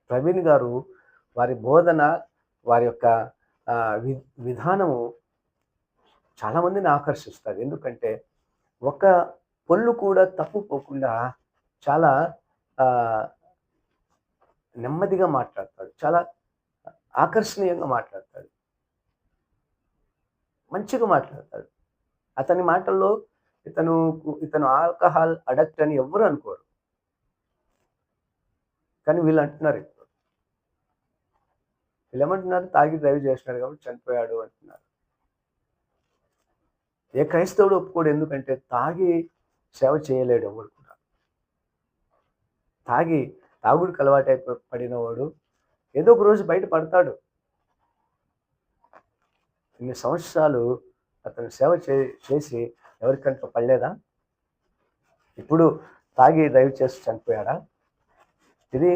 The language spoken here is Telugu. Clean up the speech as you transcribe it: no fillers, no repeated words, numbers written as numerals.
ప్రవీణ్ గారు వారి బోధన, వారి యొక్క వి విధానము చాలామందిని ఆకర్షిస్తది. ఎందుకంటే ఒక పొల్లు కూడా తప్పిపోకుండా చాలా ఆహ్, నెమ్మదిగా మాట్లాడతాడు. చాలా ఆకర్షణీయంగా మాట్లాడతాడు. మంచిగా మాట్లాడతాడు. అతని మాటల్లో ఇతను ఇతను ఆల్కహాల్ అడిక్ట్ అని ఎవ్వరు అనుకోరు. కానీ వీళ్ళు అంటున్నారు ఇప్పుడు. వీళ్ళేమంటున్నారు? తాగి డ్రైవ్ చేసినాడు కాబట్టి చనిపోయాడు అంటున్నారు. ఏ క్రైస్తవుడు ఒప్పుకోడు. ఎందుకంటే తాగి సేవ చేయలేడు ఎవడు కూడా. తాగి తాగుడుకి పడినవాడు ఏదో ఒక రోజు బయట పడతాడు. ఇన్ని సంవత్సరాలు అతను సేవ చేసి ఎవరి కంట్లో పడలేదా? ఇప్పుడు తాగి డ్రైవ్ చేసి చనిపోయాడా? ఇది